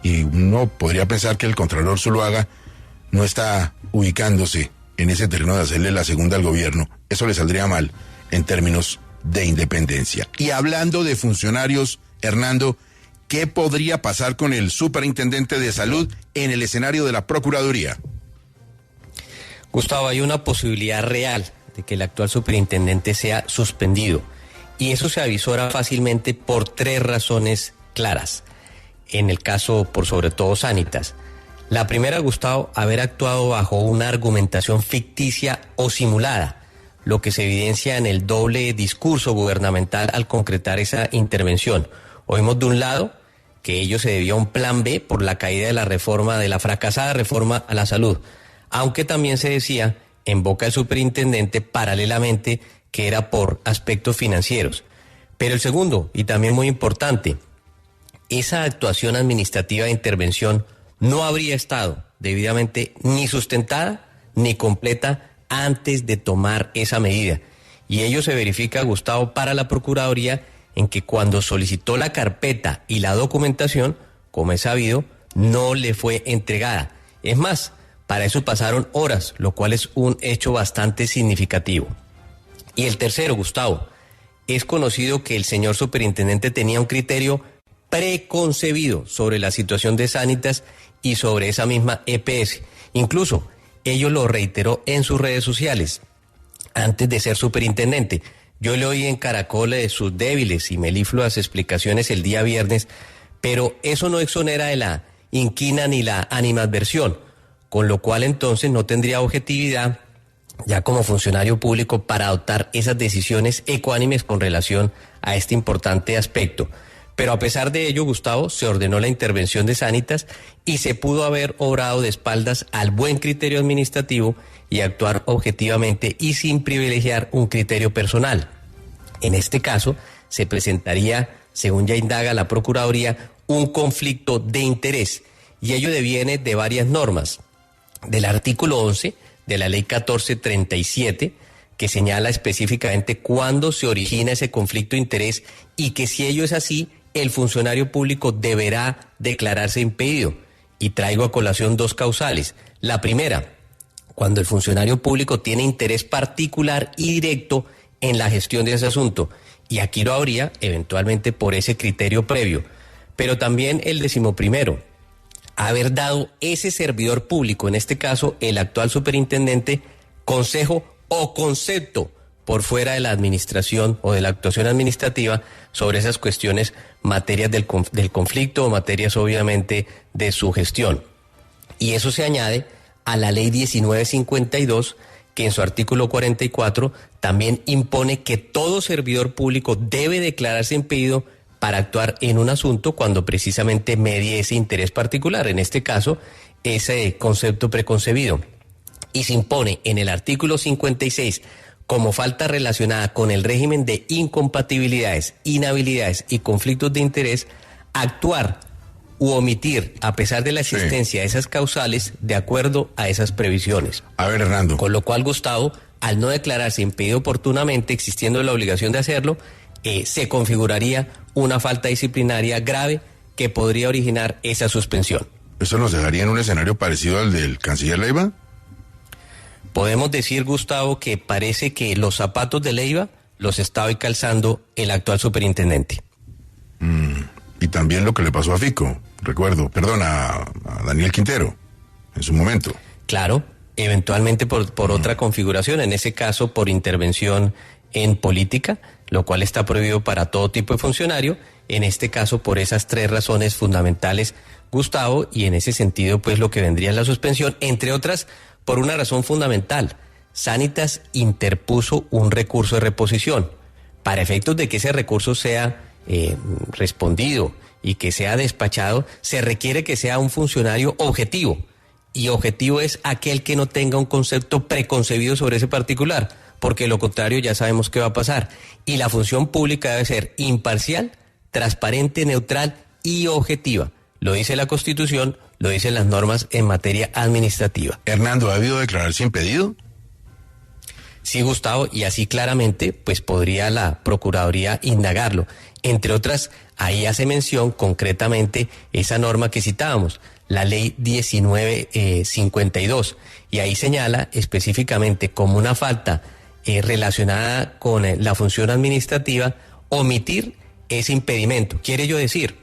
y uno podría pensar que el Contralor Zuluaga no está ubicándose en ese terreno de hacerle la segunda al gobierno. Eso le saldría mal en términos de independencia. Y hablando de funcionarios, Hernando, ¿qué podría pasar con el superintendente de salud en el escenario de la Procuraduría? Gustavo, hay una posibilidad real de que el actual superintendente sea suspendido, y eso se avisora fácilmente por 3 razones claras. En el caso, por sobre todo, Sanitas. La primera, Gustavo, haber actuado bajo una argumentación ficticia o simulada, lo que se evidencia en el doble discurso gubernamental al concretar esa intervención. Oímos de un lado que ello se debió a un plan B por la caída de la reforma, de la fracasada reforma a la salud, aunque también se decía en boca del superintendente paralelamente que era por aspectos financieros. Pero el segundo, y también muy importante, esa actuación administrativa de intervención no habría estado debidamente ni sustentada ni completa antes de tomar esa medida. Y ello se verifica, Gustavo, para la Procuraduría, en que cuando solicitó la carpeta y la documentación, como es sabido, no le fue entregada. Es más, para eso pasaron horas, lo cual es un hecho bastante significativo. Y el tercero, Gustavo, es conocido que el señor superintendente tenía un criterio preconcebido sobre la situación de Sanitas y sobre esa misma EPS. Incluso, ello lo reiteró en sus redes sociales antes de ser superintendente. Yo le oí en Caracol sus débiles y melifluas explicaciones el día viernes, pero eso no exonera de la inquina ni la animadversión, con lo cual entonces no tendría objetividad ya como funcionario público para adoptar esas decisiones ecuánimes con relación a este importante aspecto. Pero a pesar de ello, Gustavo, se ordenó la intervención de Sanitas y se pudo haber obrado de espaldas al buen criterio administrativo y actuar objetivamente y sin privilegiar un criterio personal. En este caso, se presentaría, según ya indaga la Procuraduría, un conflicto de interés, y ello deviene de varias normas. Del artículo 11 de la Ley 1437, que señala específicamente cuándo se origina ese conflicto de interés y que si ello es así, el funcionario público deberá declararse impedido. Y traigo a colación 2 causales. La primera, cuando el funcionario público tiene interés particular y directo en la gestión de ese asunto, y aquí lo habría eventualmente por ese criterio previo. Pero también el 11º, haber dado ese servidor público, en este caso el actual superintendente, consejo o concepto por fuera de la administración o de la actuación administrativa sobre esas cuestiones, materias del conflicto o materias obviamente de su gestión. Y eso se añade a la Ley 1952, que en su artículo 44 también impone que todo servidor público debe declararse impedido para actuar en un asunto cuando precisamente medie ese interés particular, en este caso, ese concepto preconcebido. Y se impone en el artículo 56, como falta relacionada con el régimen de incompatibilidades, inhabilidades y conflictos de interés, actuar u omitir, a pesar de la existencia de esas causales, de acuerdo a esas previsiones. A ver, Hernando. Con lo cual, Gustavo, al no declararse impedido oportunamente, existiendo la obligación de hacerlo, se configuraría una falta disciplinaria grave que podría originar esa suspensión. ¿Eso nos dejaría en un escenario parecido al del canciller Leiva? Podemos decir, Gustavo, que parece que los zapatos de Leiva los está hoy calzando el actual superintendente. Y también lo que le pasó a Fico, a Daniel Quintero, en su momento. Claro, eventualmente por otra configuración, en ese caso por intervención en política, lo cual está prohibido para todo tipo de funcionario, en este caso por esas 3 razones fundamentales, Gustavo, y en ese sentido pues lo que vendría es la suspensión, entre otras por una razón fundamental. Sanitas interpuso un recurso de reposición. Para efectos de que ese recurso sea respondido y que sea despachado, se requiere que sea un funcionario objetivo, y objetivo es aquel que no tenga un concepto preconcebido sobre ese particular, porque de lo contrario ya sabemos qué va a pasar. Y la función pública debe ser imparcial, transparente, neutral y objetiva. Lo dice la Constitución, lo dicen las normas en materia administrativa. Hernando, ¿ha habido declararse impedido? Sí, Gustavo, y así claramente, pues podría la Procuraduría indagarlo. Entre otras, ahí hace mención concretamente esa norma que citábamos, la ley 1952, y ahí señala específicamente como una falta relacionada con la función administrativa omitir ese impedimento. Quiere yo decir,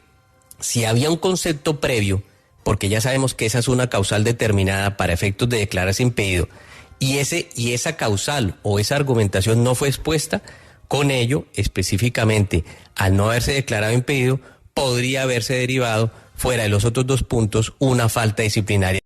si había un concepto previo, porque ya sabemos que esa es una causal determinada para efectos de declararse impedido, y esa causal o esa argumentación no fue expuesta, con ello, específicamente, al no haberse declarado impedido, podría haberse derivado, fuera de los otros dos puntos, una falta disciplinaria.